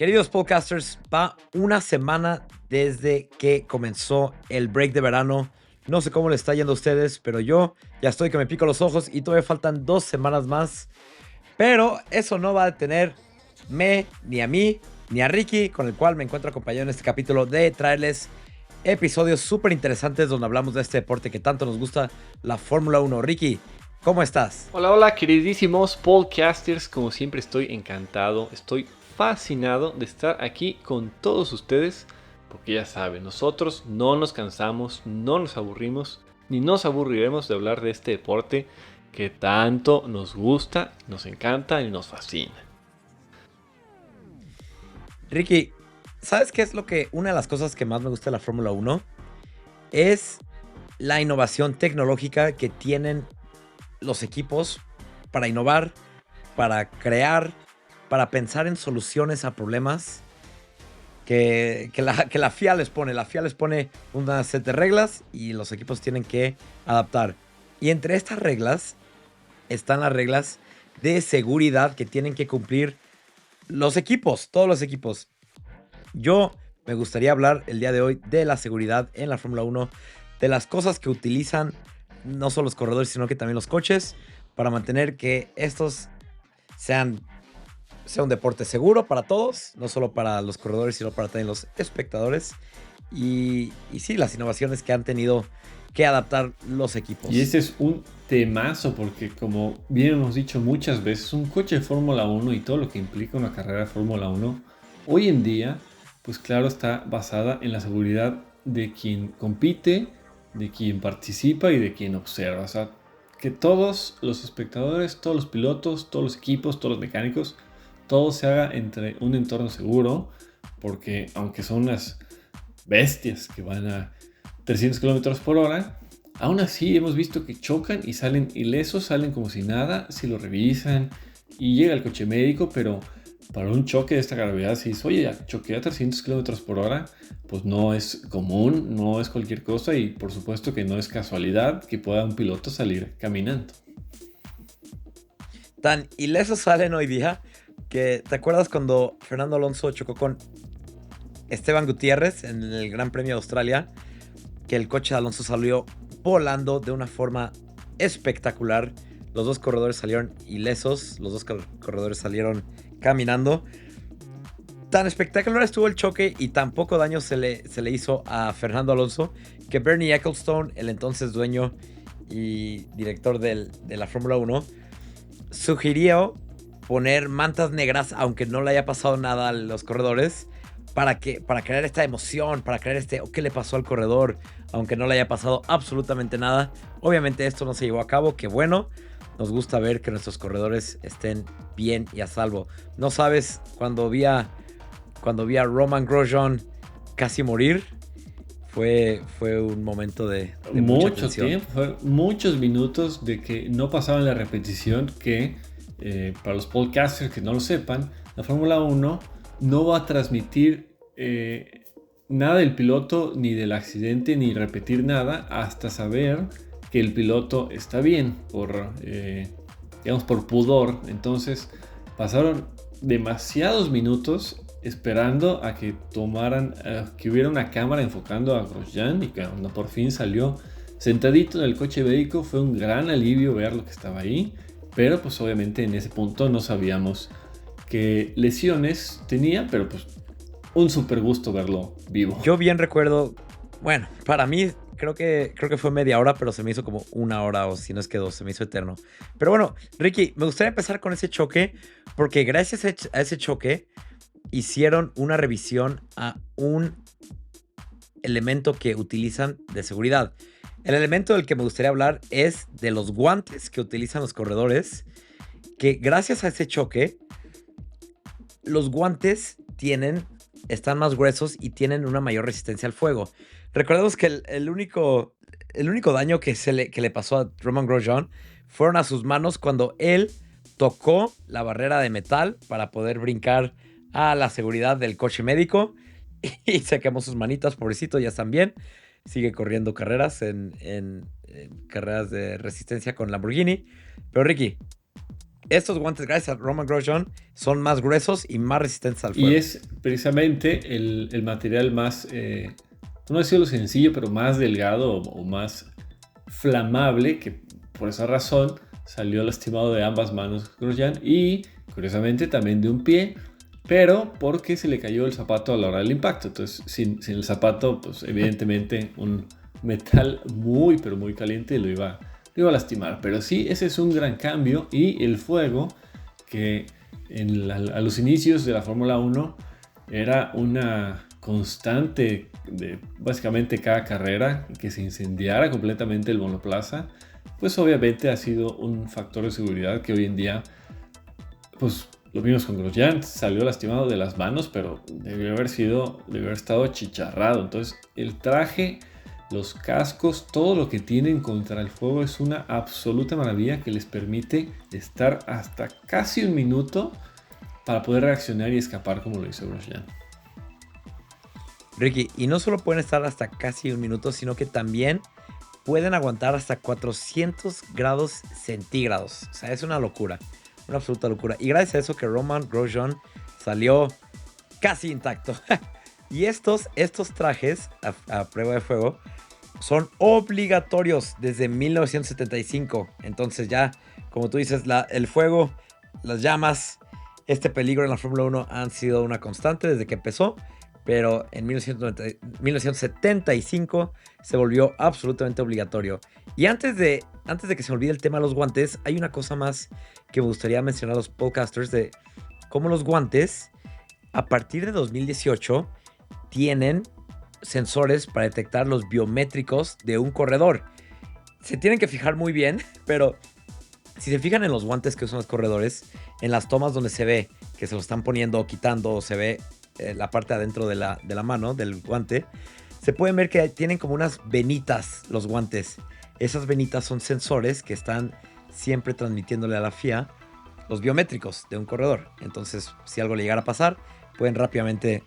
Queridos podcasters, va una semana desde que comenzó el break de verano. No sé cómo le está yendo a ustedes, pero yo ya estoy que me pico los ojos y todavía faltan 2 semanas más. Pero eso no va a detenerme ni a mí ni a Ricky, con el cual me encuentro acompañado en este capítulo de traerles episodios súper interesantes donde hablamos de este deporte que tanto nos gusta, la Fórmula 1. Ricky, ¿cómo estás? Hola, hola, queridísimos podcasters. Como siempre estoy encantado, estoy fascinado de estar aquí con todos ustedes. Porque ya saben, nosotros no nos cansamos, no nos aburrimos, ni nos aburriremos de hablar de este deporte que tanto nos gusta, nos encanta y nos fascina. Ricky, ¿sabes qué es una de las cosas que más me gusta de la Fórmula 1? Es la innovación tecnológica que tienen los equipos para innovar, para crear, para pensar en soluciones a problemas que la FIA les pone. La FIA les pone una set de reglas y los equipos tienen que adaptar. Y entre estas reglas están las reglas de seguridad que tienen que cumplir los equipos, todos los equipos. Yo me gustaría hablar el día de hoy de la seguridad en la Fórmula 1, de las cosas que utilizan no solo los corredores, sino que también los coches para mantener que estos sea un deporte seguro para todos, no solo para los corredores, sino para también los espectadores. Y sí, las innovaciones que han tenido que adaptar los equipos. Y este es un temazo porque, como bien hemos dicho muchas veces, un coche de Fórmula 1 y todo lo que implica una carrera de Fórmula 1, hoy en día, pues claro, está basada en la seguridad de quien compite, de quien participa y de quien observa. O sea, que todos los espectadores, todos los pilotos, todos los equipos, todos los mecánicos, todo se haga entre un entorno seguro, porque aunque son unas bestias que van a 300 kilómetros por hora, aún así hemos visto que chocan y salen ilesos, salen como si nada, si lo revisan y llega el coche médico, pero para un choque de esta gravedad, si dices, oye, choqué a 300 kilómetros por hora, pues no es común, no es cualquier cosa y por supuesto que no es casualidad que pueda un piloto salir caminando. Tan ilesos salen hoy día que, ¿te acuerdas cuando Fernando Alonso chocó con Esteban Gutiérrez en el Gran Premio de Australia? Que el coche de Alonso salió volando de una forma espectacular. Los dos corredores salieron ilesos, los dos corredores salieron caminando. Tan espectacular estuvo el choque y tan poco daño se le hizo a Fernando Alonso que Bernie Ecclestone, el entonces dueño y director de la Fórmula 1, sugirió poner mantas negras, aunque no le haya pasado nada a los corredores, para crear esta emoción, para crear ¿qué le pasó al corredor? Aunque no le haya pasado absolutamente nada. Obviamente esto no se llevó a cabo, qué bueno. Nos gusta ver que nuestros corredores estén bien y a salvo. No sabes, cuando vi a Romain Grosjean casi morir, fue un momento de mucha Mucho tensión. tiempo, fue muchos minutos de que no pasaban la repetición que, para los podcasters que no lo sepan, la Fórmula 1 no va a transmitir nada del piloto, ni del accidente, ni repetir nada hasta saber que el piloto está bien, digamos por pudor. Entonces pasaron demasiados minutos esperando a que que hubiera una cámara enfocando a Grosjean, y cuando por fin salió sentadito en el coche médico fue un gran alivio ver lo que estaba ahí, pero pues obviamente en ese punto no sabíamos qué lesiones tenía, pero pues un súper gusto verlo vivo. Yo bien recuerdo, bueno, para mí creo que fue media hora, pero se me hizo como 1 hora, o si no es que 2, se me hizo eterno. Pero bueno, Ricky, me gustaría empezar con ese choque, porque gracias a ese choque hicieron una revisión a un elemento que utilizan de seguridad. El elemento del que me gustaría hablar es de los guantes que utilizan los corredores, que gracias a ese choque, los guantes están más gruesos y tienen una mayor resistencia al fuego. Recordemos que el único daño que le pasó a Romain Grosjean fueron a sus manos cuando él tocó la barrera de metal para poder brincar a la seguridad del coche médico y se quemó sus manitas, pobrecito, ya están bien. Sigue corriendo carreras en carreras de resistencia con Lamborghini. Pero Ricky, estos guantes, gracias a Roman Grosjean, son más gruesos y más resistentes al fuego. Y es precisamente el material más, no decirlo sencillo, pero más delgado o más flamable, que por esa razón salió lastimado de ambas manos Grosjean y curiosamente también de un pie, pero porque se le cayó el zapato a la hora del impacto. Entonces sin el zapato, pues evidentemente un metal muy pero muy caliente lo iba a lastimar. Pero sí, ese es un gran cambio, y el fuego que a los inicios de la Fórmula 1 era una constante de básicamente cada carrera, que se incendiara completamente el monoplaza, pues obviamente ha sido un factor de seguridad que hoy en día, pues lo vimos con Grosjean, salió lastimado de las manos, pero debió haber estado achicharrado. Entonces el traje, los cascos, todo lo que tienen contra el fuego es una absoluta maravilla que les permite estar hasta casi un minuto para poder reaccionar y escapar como lo hizo Grosjean. Ricky, y no solo pueden estar hasta casi un minuto, sino que también pueden aguantar hasta 400 grados centígrados. O sea, es una locura, una absoluta locura. Y gracias a eso que Roman Grosjean salió casi intacto. Y estos trajes a prueba de fuego son obligatorios desde 1975. Entonces ya, como tú dices, el fuego, las llamas, este peligro en la Fórmula 1 han sido una constante desde que empezó. Pero en 1975 se volvió absolutamente obligatorio. Y antes de que se me olvide el tema de los guantes, hay una cosa más que me gustaría mencionar a los podcasters de cómo los guantes, a partir de 2018, tienen sensores para detectar los biométricos de un corredor. Se tienen que fijar muy bien, pero si se fijan en los guantes que usan los corredores, en las tomas donde se ve que se lo están poniendo o quitando, o se ve la parte adentro de la mano, del guante, se pueden ver que tienen como unas venitas los guantes. Esas venitas son sensores que están siempre transmitiéndole a la FIA los biométricos de un corredor. Entonces, si algo le llegara a pasar, pueden rápidamente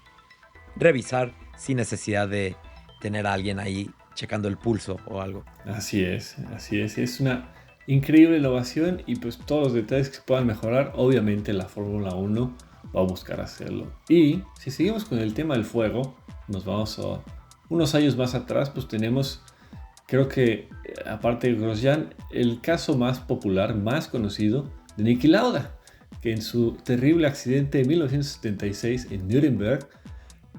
revisar sin necesidad de tener a alguien ahí checando el pulso o algo. Así es. Es una increíble innovación, y pues todos los detalles que se puedan mejorar, obviamente la Fórmula 1 va a buscar hacerlo. Y si seguimos con el tema del fuego, nos vamos a unos años más atrás, pues tenemos, creo que aparte de Grosjean, el caso más popular, más conocido de Niki Lauda, que en su terrible accidente de 1976 en Nuremberg,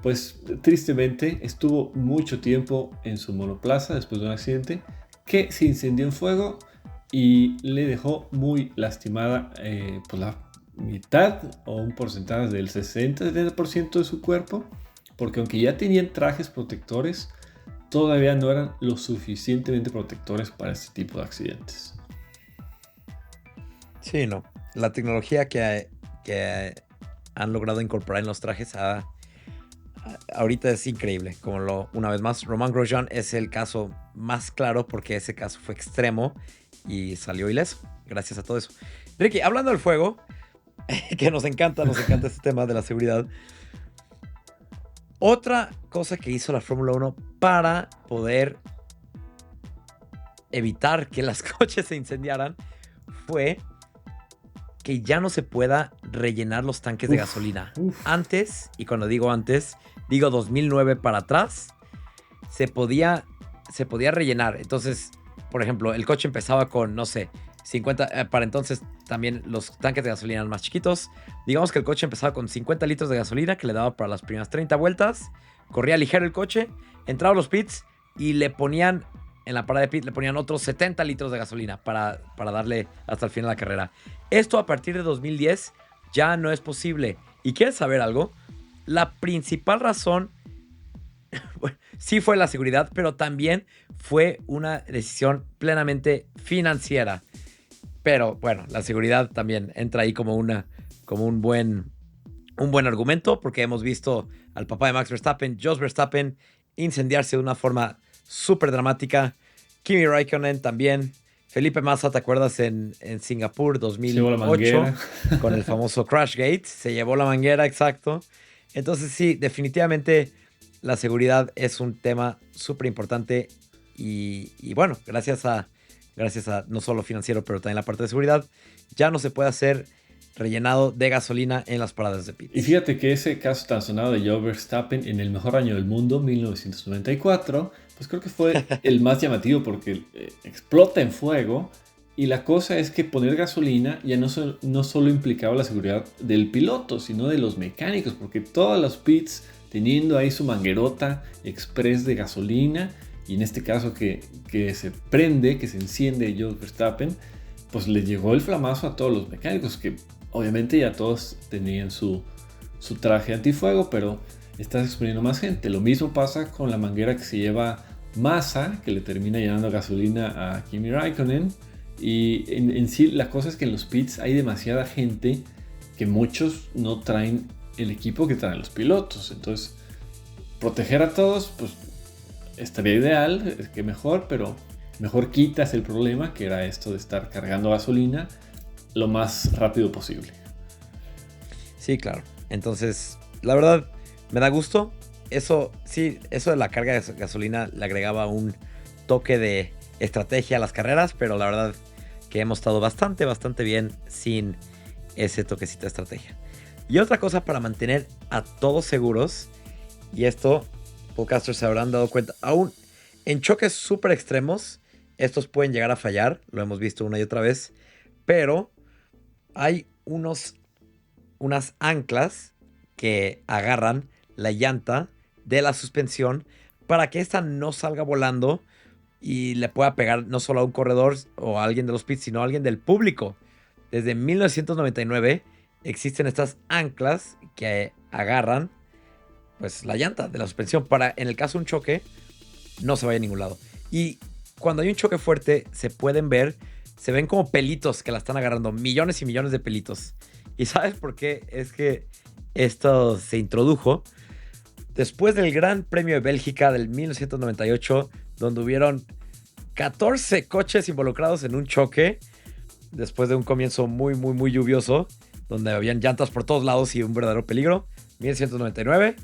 pues tristemente estuvo mucho tiempo en su monoplaza después de un accidente que se incendió en fuego y le dejó muy lastimada pues la mitad o un porcentaje del 60-70% de su cuerpo, porque aunque ya tenían trajes protectores, todavía no eran lo suficientemente protectores para este tipo de accidentes. Sí, no. La tecnología que han logrado incorporar en los trajes ahorita es increíble. Una vez más, Roman Grosjean es el caso más claro, porque ese caso fue extremo y salió ileso gracias a todo eso. Ricky, hablando del fuego, que nos encanta este tema de la seguridad. Otra cosa que hizo la Fórmula 1 para poder evitar que los coches se incendiaran fue que ya no se pueda rellenar los tanques de gasolina. Antes, y cuando digo antes, digo 2009 para atrás, se podía rellenar. Entonces, por ejemplo, el coche empezaba con, no sé, 50, para entonces también los tanques de gasolina eran más chiquitos. Digamos que el coche empezaba con 50 litros de gasolina que le daba para las primeras 30 vueltas. Corría ligero el coche, entraba a los pits y le ponían, en la parada de pit, le ponían otros 70 litros de gasolina para darle hasta el final de la carrera. Esto a partir de 2010 ya no es posible. ¿Y quieres saber algo? La principal razón sí fue la seguridad, pero también fue una decisión plenamente financiera. Pero bueno, la seguridad también entra ahí como un buen argumento, porque hemos visto al papá de Max Verstappen, Jos Verstappen, incendiarse de una forma súper dramática. Kimi Raikkonen también. Felipe Massa, ¿te acuerdas en Singapur 2008? Con el famoso Crashgate. Se llevó la manguera, exacto. Entonces sí, definitivamente la seguridad es un tema súper importante. Y bueno, gracias a gracias a no solo financiero, pero también la parte de seguridad, ya no se puede hacer rellenado de gasolina en las paradas de pits. Y fíjate que ese caso tan sonado de Joe Verstappen en el mejor año del mundo, 1994, pues creo que fue el más llamativo porque explota en fuego. Y la cosa es que poner gasolina ya no solo implicaba la seguridad del piloto, sino de los mecánicos, porque todos los pits teniendo ahí su manguerota express de gasolina, y en este caso que se prende, que se enciende Joe Verstappen, pues le llegó el flamazo a todos los mecánicos, que obviamente ya todos tenían su traje antifuego, pero estás exponiendo más gente. Lo mismo pasa con la manguera que se lleva Massa, que le termina llenando gasolina a Kimi Raikkonen. Y en sí la cosa es que en los pits hay demasiada gente que muchos no traen el equipo que traen los pilotos. Entonces, proteger a todos, pues estaría ideal, es que mejor, pero mejor quitas el problema, que era esto de estar cargando gasolina lo más rápido posible. Sí, claro. Entonces, la verdad, me da gusto. Eso de la carga de gasolina le agregaba un toque de estrategia a las carreras, pero la verdad que hemos estado bastante bien sin ese toquecito de estrategia. Y otra cosa para mantener a todos seguros, y esto podcasters se habrán dado cuenta, aún en choques súper extremos, estos pueden llegar a fallar, lo hemos visto una y otra vez, pero hay unas anclas que agarran la llanta de la suspensión para que esta no salga volando y le pueda pegar no solo a un corredor o a alguien de los pits, sino a alguien del público. Desde 1999 existen estas anclas que agarran pues la llanta de la suspensión para, en el caso de un choque, no se vaya a ningún lado. Y cuando hay un choque fuerte, se ven como pelitos que la están agarrando, millones y millones de pelitos. ¿Y sabes por qué? Es que esto se introdujo después del Gran Premio de Bélgica del 1998, donde hubieron 14 coches involucrados en un choque, después de un comienzo muy lluvioso, donde habían llantas por todos lados y un verdadero peligro. 1999,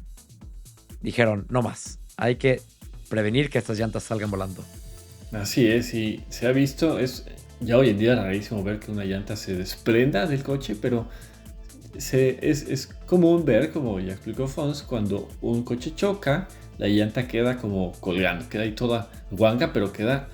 dijeron, no más, hay que prevenir que estas llantas salgan volando. Así es, y se ha visto, es ya hoy en día rarísimo ver que una llanta se desprenda del coche, pero es común ver, como ya explicó Fons, cuando un coche choca, la llanta queda como colgando, queda ahí toda guanga, pero queda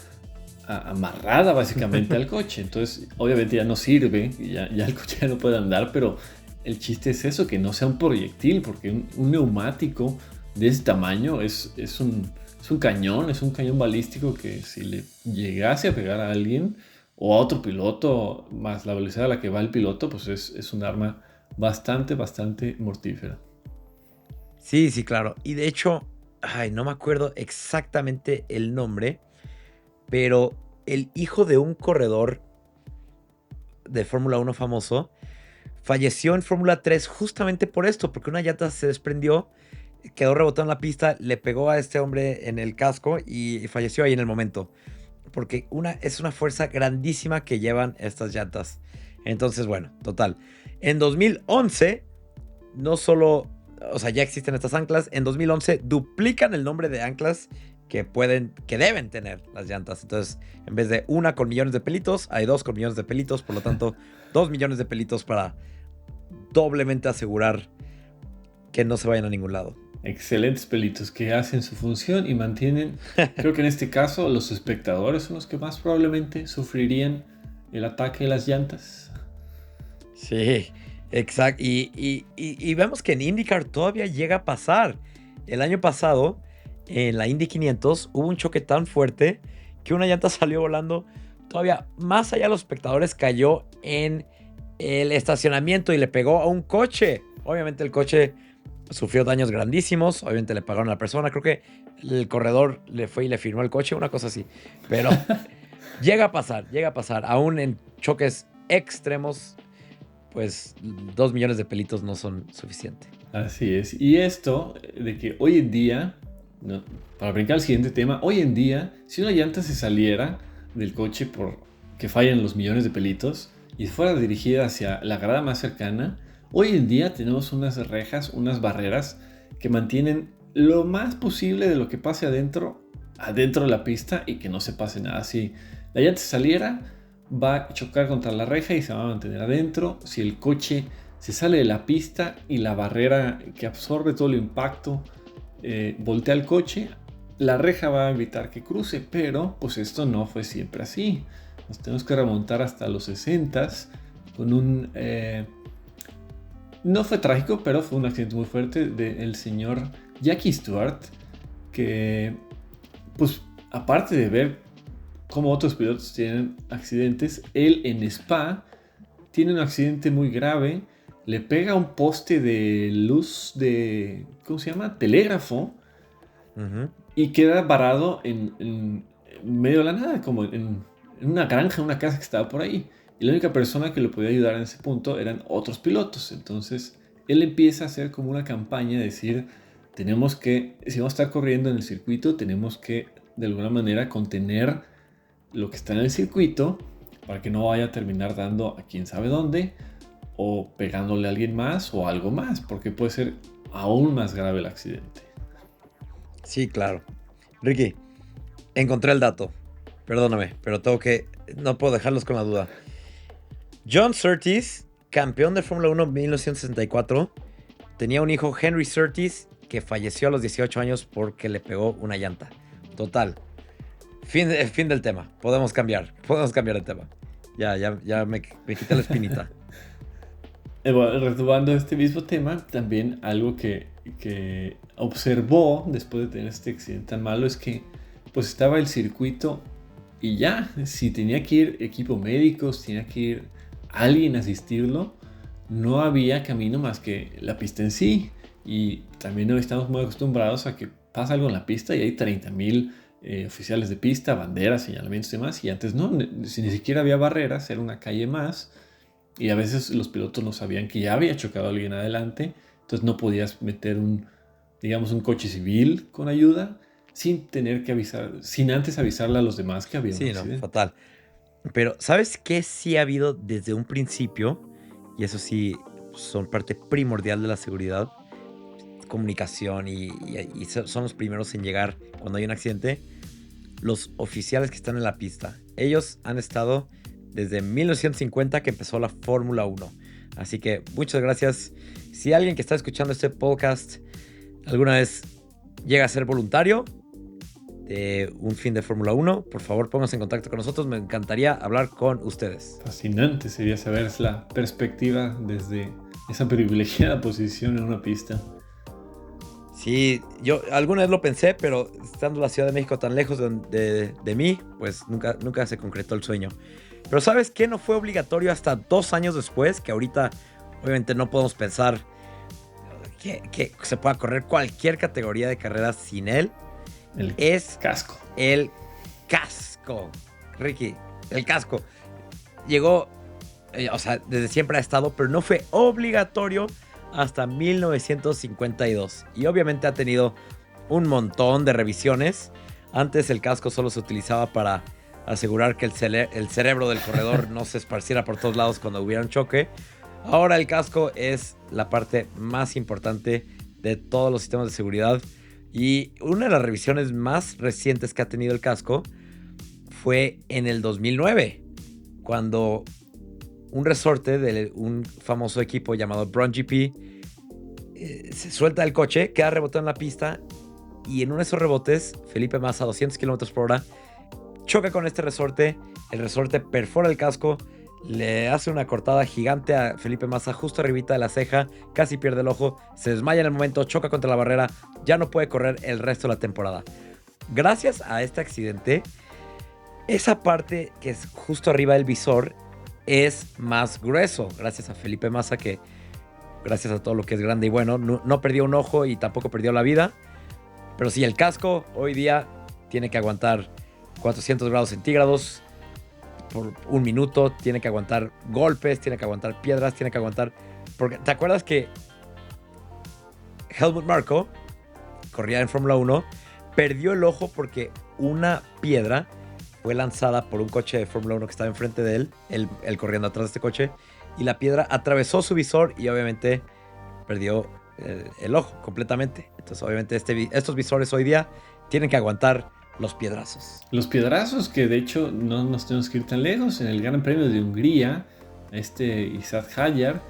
amarrada básicamente al coche. Entonces, obviamente ya no sirve, ya el coche ya no puede andar, pero el chiste es eso, que no sea un proyectil, porque un neumático de ese tamaño es un cañón balístico que si le llegase a pegar a alguien o a otro piloto, más la velocidad a la que va el piloto, pues es un arma bastante mortífera. Sí, claro. Y de hecho, no me acuerdo exactamente el nombre, pero el hijo de un corredor de Fórmula 1 famoso falleció en Fórmula 3 justamente por esto, porque una llanta se desprendió, quedó rebotado en la pista, le pegó a este hombre en el casco y falleció ahí en el momento. Porque es una fuerza grandísima que llevan estas llantas. Entonces, bueno, total. En 2011, no solo, ya existen estas anclas, en 2011 duplican el nombre de anclas que deben tener las llantas. Entonces, en vez de una con millones de pelitos, hay 2 con millones de pelitos. Por lo tanto, 2 millones de pelitos para doblemente asegurar que no se vayan a ningún lado. Excelentes pelitos que hacen su función y mantienen, creo que en este caso los espectadores son los que más probablemente sufrirían el ataque de las llantas. Sí, exacto. Y vemos que en IndyCar todavía llega a pasar. El año pasado, en la Indy 500, hubo un choque tan fuerte que una llanta salió volando todavía más allá de los espectadores, cayó en el estacionamiento y le pegó a un coche. Obviamente el coche sufrió daños grandísimos, obviamente le pagaron a la persona, creo que el corredor le fue y le firmó el coche, una cosa así. Pero llega a pasar, aún en choques extremos, pues 2 millones de pelitos no son suficientes. Así es, y esto de que hoy en día, para brincar al siguiente tema, hoy en día, si una llanta se saliera del coche por que fallan los millones de pelitos y fuera dirigida hacia la grada más cercana, hoy en día tenemos unas rejas, unas barreras que mantienen lo más posible de lo que pase adentro de la pista y que no se pase nada. Si la llanta se saliera, va a chocar contra la reja y se va a mantener adentro. Si el coche se sale de la pista y la barrera que absorbe todo el impacto voltea el coche, la reja va a evitar que cruce, pero pues esto no fue siempre así. Nos tenemos que remontar hasta los 60s con un... no fue trágico, pero fue un accidente muy fuerte del señor Jackie Stewart, que pues aparte de ver cómo otros pilotos tienen accidentes, él en Spa tiene un accidente muy grave, le pega un poste de luz de, ¿cómo se llama? Telégrafo, y queda varado en medio de la nada, como en una granja, una casa que estaba por ahí. Y la única persona que le podía ayudar en ese punto eran otros pilotos. Entonces él empieza a hacer como una campaña de decir, tenemos que, si vamos a estar corriendo en el circuito, tenemos que de alguna manera contener lo que está en el circuito para que no vaya a terminar dando a quién sabe dónde, o pegándole a alguien más o algo más, porque puede ser aún más grave el accidente. Sí, claro. Ricky, encontré el dato. Perdóname, pero no puedo dejarlos con la duda. John Surtees, campeón de Fórmula 1 en 1964, tenía un hijo, Henry Surtees, que falleció a los 18 años porque le pegó una llanta. Total. Fin del tema. Podemos cambiar de tema. Ya me quité la espinita. Bueno, retomando este mismo tema, también algo que observó después de tener este accidente tan malo es que pues estaba el circuito y ya, si tenía que ir equipo médico, si tenía que ir alguien a asistirlo, no había camino más que la pista en sí. Y también no estamos muy acostumbrados a que pasa algo en la pista y hay 30,000 oficiales de pista, banderas, señalamientos y demás. Y antes no, si ni siquiera había barreras, era una calle más. Y a veces los pilotos no sabían que ya había chocado alguien adelante. Entonces no podías meter un coche civil con ayuda sin tener que avisar, sin antes avisarle a los demás que había un accidente. No, fatal. Pero, ¿sabes qué sí ha habido desde un principio? Y eso sí, son parte primordial de la seguridad. Comunicación y son los primeros en llegar cuando hay un accidente. Los oficiales que están en la pista. Ellos han estado desde 1950 que empezó la Fórmula 1. Así que muchas gracias. Si alguien que está escuchando este podcast alguna vez llega a ser voluntario de un fin de Fórmula 1, por favor pónganse en contacto con nosotros. Me encantaría hablar con ustedes. Fascinante sería saber la perspectiva desde esa privilegiada posición en una pista. Sí, yo alguna vez lo pensé, pero estando la Ciudad de México tan lejos de mí, pues nunca se concretó el sueño. Pero ¿sabes qué? No fue obligatorio hasta 2 años después, que ahorita obviamente no podemos pensar que se pueda correr cualquier categoría de carreras sin él. Es casco. El casco. Ricky, el casco. Llegó, desde siempre ha estado, pero no fue obligatorio hasta 1952. Y obviamente ha tenido un montón de revisiones. Antes el casco solo se utilizaba para asegurar que el cerebro del corredor no se esparciera por todos lados cuando hubiera un choque. Ahora el casco es la parte más importante de todos los sistemas de seguridad. Y una de las revisiones más recientes que ha tenido el casco fue en el 2009, cuando un resorte de un famoso equipo llamado Braun GP se suelta del coche, queda rebotado en la pista y en uno de esos rebotes Felipe Massa a 200 km por hora choca con este resorte. El resorte perfora el casco, le hace una cortada gigante a Felipe Massa justo arribita de la ceja, casi pierde el ojo, se desmaya en el momento, choca contra la barrera, ya no puede correr el resto de la temporada. Gracias a este accidente, esa parte que es justo arriba del visor es más grueso, gracias a Felipe Massa, que gracias a todo lo que es grande y bueno, no perdió un ojo y tampoco perdió la vida. Pero sí, el casco hoy día tiene que aguantar 400 grados centígrados por 1 minuto, tiene que aguantar golpes, tiene que aguantar piedras, tiene que aguantar... Porque, ¿te acuerdas que Helmut Marko corría en Fórmula 1? Perdió el ojo porque una piedra fue lanzada por un coche de Fórmula 1 que estaba enfrente de él, él corriendo atrás de este coche, y la piedra atravesó su visor y obviamente perdió el ojo completamente. Entonces obviamente estos visores hoy día tienen que aguantar los piedrazos. Los piedrazos, que de hecho no nos tenemos que ir tan lejos. En el Gran Premio de Hungría, a Isaac Hayar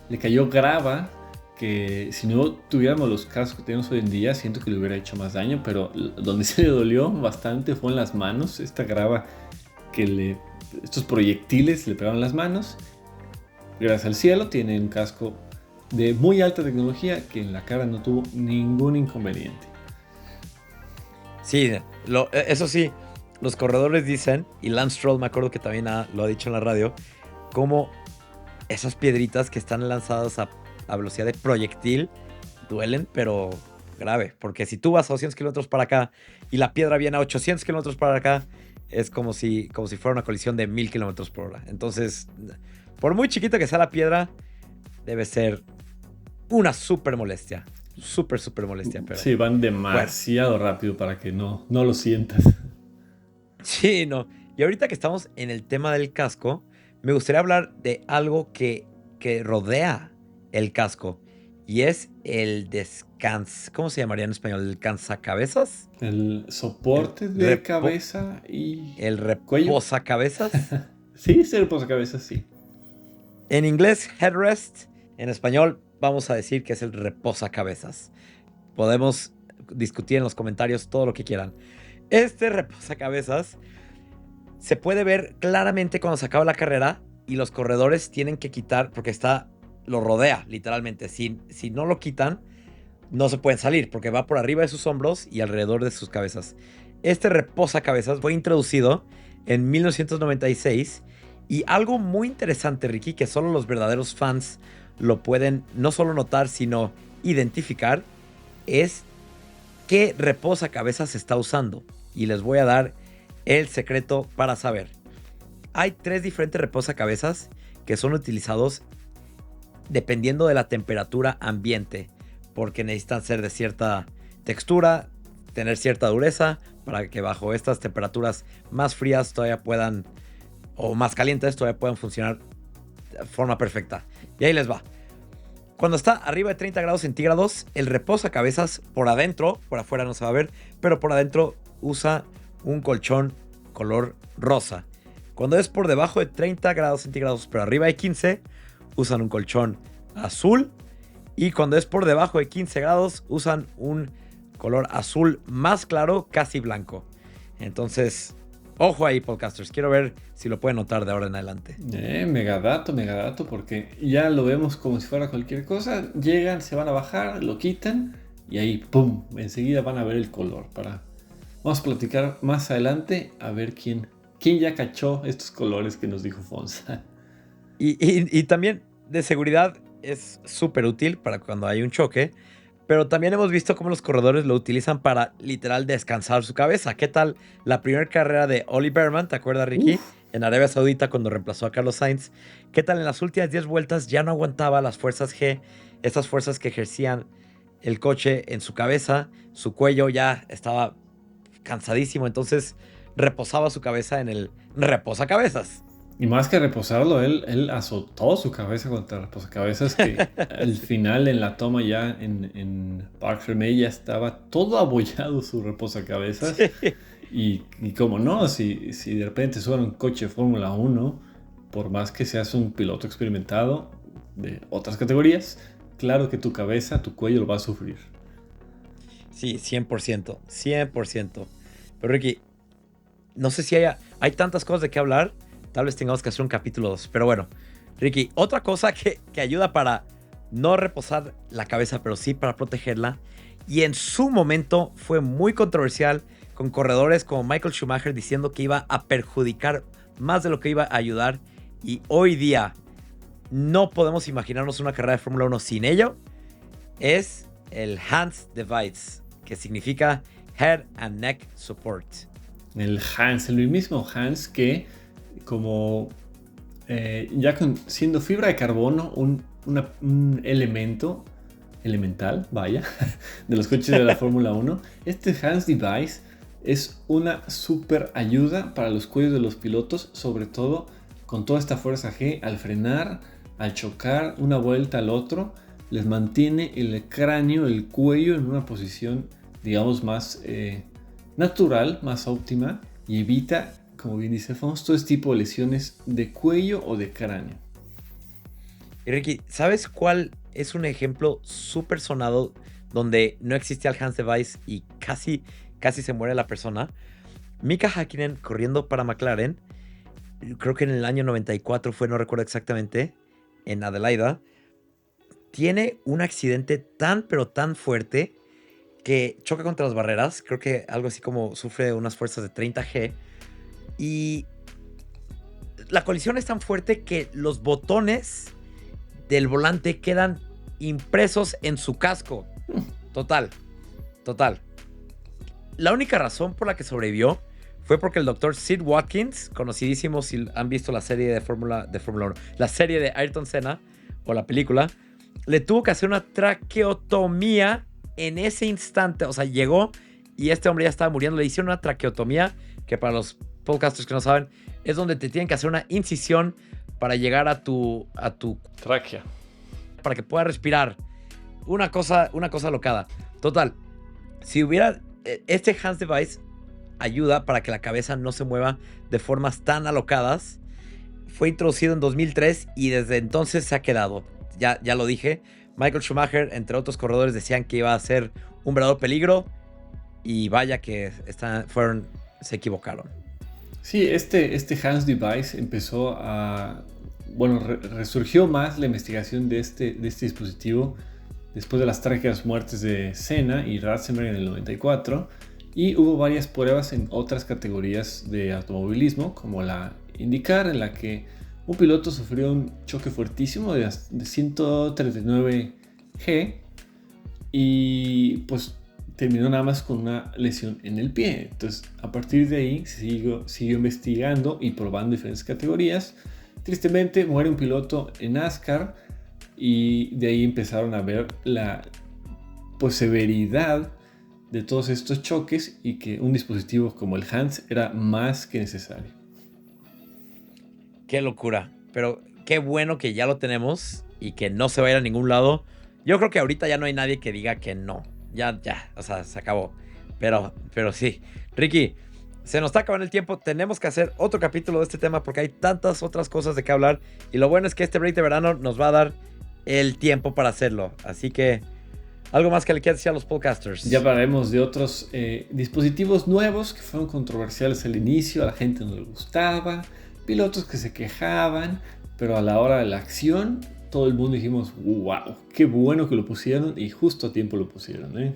le cayó grava, que si no tuviéramos los cascos que tenemos hoy en día, siento que le hubiera hecho más daño, pero donde se le dolió bastante fue en las manos. Esta grava estos proyectiles le pegaron las manos. Gracias al cielo tiene un casco de muy alta tecnología que en la cara no tuvo ningún inconveniente. Sí, eso sí, los corredores dicen, y Lance Stroll me acuerdo que también lo ha dicho en la radio, como esas piedritas que están lanzadas a velocidad de proyectil duelen, pero grave. Porque si tú vas a 200 kilómetros para acá y la piedra viene a 800 kilómetros para acá, es como si fuera una colisión de 1000 kilómetros por hora. Entonces, por muy chiquita que sea la piedra, debe ser una súper molestia. Súper molestia. Pero, sí, van demasiado rápido para que no lo sientas. Sí, no. Y ahorita que estamos en el tema del casco, me gustaría hablar de algo que rodea el casco. Y es el ¿cómo se llamaría en español? ¿El descansacabezas? El soporte de cabeza y el reposacabezas. Sí, es el reposacabezas, sí. En inglés, headrest. En español, vamos a decir que es el reposacabezas. Podemos discutir en los comentarios todo lo que quieran. Este reposacabezas se puede ver claramente cuando se acaba la carrera y los corredores tienen que quitar, porque lo rodea literalmente. Si no lo quitan, no se pueden salir porque va por arriba de sus hombros y alrededor de sus cabezas. Este reposacabezas fue introducido en 1996 y algo muy interesante, Ricky, que solo los verdaderos fans lo pueden no solo notar, sino identificar, es qué reposacabezas se está usando. Y les voy a dar el secreto para saber. Hay 3 diferentes reposacabezas que son utilizados dependiendo de la temperatura ambiente, porque necesitan ser de cierta textura, tener cierta dureza, para que bajo estas temperaturas más frías todavía puedan, o más calientes todavía puedan funcionar de forma perfecta. Y ahí les va. Cuando está arriba de 30 grados centígrados, el reposacabezas por adentro, por afuera no se va a ver, pero por adentro usa un colchón color rosa. Cuando es por debajo de 30 grados centígrados, pero arriba de 15, usan un colchón azul. Y cuando es por debajo de 15 grados, usan un color azul más claro, casi blanco. Entonces, ojo ahí, podcasters. Quiero ver si lo pueden notar de ahora en adelante. Megadato, porque ya lo vemos como si fuera cualquier cosa. Llegan, se van a bajar, lo quitan y ahí, ¡pum! Enseguida van a ver el color. Vamos a platicar más adelante a ver quién ya cachó estos colores que nos dijo Fonsa. Y también de seguridad es súper útil para cuando hay un choque, pero también hemos visto cómo los corredores lo utilizan para literal descansar su cabeza. ¿Qué tal la primera carrera de Ollie Bearman? ¿Te acuerdas, Ricky? En Arabia Saudita cuando reemplazó a Carlos Sainz. ¿Qué tal en las últimas 10 vueltas ya no aguantaba las fuerzas G, esas fuerzas que ejercían el coche en su cabeza? Su cuello ya estaba cansadísimo, entonces reposaba su cabeza en el reposacabezas. Y más que reposarlo, él azotó su cabeza contra el reposacabezas, que al final en la toma ya en Parc Fermé ya estaba todo abollado su reposacabezas. Sí. Y como no, si de repente suena un coche de Fórmula 1, por más que seas un piloto experimentado de otras categorías, claro que tu cabeza, tu cuello lo va a sufrir. Sí, 100%. Pero Ricky, no sé si hay tantas cosas de qué hablar. Tal vez tengamos que hacer un capítulo 2. Pero bueno, Ricky, otra cosa que ayuda para no reposar la cabeza, pero sí para protegerla. Y en su momento fue muy controversial con corredores como Michael Schumacher diciendo que iba a perjudicar más de lo que iba a ayudar. Y hoy día no podemos imaginarnos una carrera de Fórmula 1 sin ello. Es el HANS Device, que significa Head and Neck Support. El HANS, el mismo HANS que como siendo fibra de carbono un elemento elemental, vaya, de los coches de la Fórmula 1. Este HANS Device es una super ayuda para los cuellos de los pilotos, sobre todo con toda esta fuerza G al frenar, al chocar una vuelta al otro, les mantiene el cráneo, el cuello en una posición, digamos, más natural, más óptima y evita, como bien dice Alfonso, todo este tipo de lesiones de cuello o de cráneo. Y Ricky, ¿sabes cuál es un ejemplo súper sonado donde no existía el Hans Device y casi se muere la persona? Mika Häkkinen corriendo para McLaren, creo que en el año 94 fue, no recuerdo exactamente, en Adelaida, tiene un accidente pero tan fuerte que choca contra las barreras, creo que algo así como sufre unas fuerzas de 30G, y la colisión es tan fuerte que los botones del volante quedan impresos en su casco. Total. La única razón por la que sobrevivió fue porque el doctor Sid Watkins, conocidísimo si han visto la serie de Fórmula 1, la serie de Ayrton Senna o la película, le tuvo que hacer una traqueotomía en ese instante. O sea, llegó y este hombre ya estaba muriendo. Le hicieron una traqueotomía, que para los podcasters que no saben, es donde te tienen que hacer una incisión para llegar a tu Tráquea. para que pueda respirar. Una cosa locada. Total, si hubiera este Hans Device ayuda para que la cabeza no se mueva de formas tan alocadas. Fue introducido en 2003 y desde entonces se ha quedado. Ya lo dije. Michael Schumacher, entre otros corredores, decían que iba a ser un verdadero peligro. Y vaya que se equivocaron. Sí, este Hans Device empezó a... Bueno, resurgió más la investigación de este dispositivo después de las trágicas muertes de Senna y Ratzenberger en el 94. Y hubo varias pruebas en otras categorías de automovilismo, como la IndyCar, en la que un piloto sufrió un choque fuertísimo de 139G y pues terminó nada más con una lesión en el pie. Entonces, a partir de ahí siguió investigando y probando diferentes categorías. Tristemente, muere un piloto en NASCAR y de ahí empezaron a ver la severidad de todos estos choques y que un dispositivo como el Hans era más que necesario. Qué locura, pero qué bueno que ya lo tenemos y que no se va a ir a ningún lado. Yo creo que ahorita ya no hay nadie que diga que no. Ya, o sea, se acabó. Pero sí. Ricky, se nos está acabando el tiempo. Tenemos que hacer otro capítulo de este tema porque hay tantas otras cosas de qué hablar. Y lo bueno es que este break de verano nos va a dar el tiempo para hacerlo. Así que, ¿algo más que le quieras decir a los podcasters? Ya hablaremos de otros dispositivos nuevos que fueron controversiales al inicio. A la gente no le gustaba. Pilotos que se quejaban. Pero a la hora de la acción, todo el mundo dijimos, wow, qué bueno que lo pusieron. Y justo a tiempo lo pusieron, ¿eh?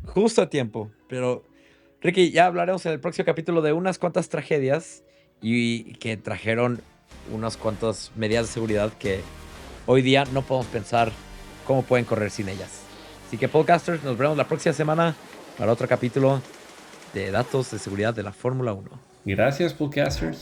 Justo a tiempo. Pero, Ricky, ya hablaremos en el próximo capítulo de unas cuantas tragedias y que trajeron unas cuantas medidas de seguridad que hoy día no podemos pensar cómo pueden correr sin ellas. Así que, podcasters, nos vemos la próxima semana para otro capítulo de datos de seguridad de la Fórmula 1. Gracias, podcasters.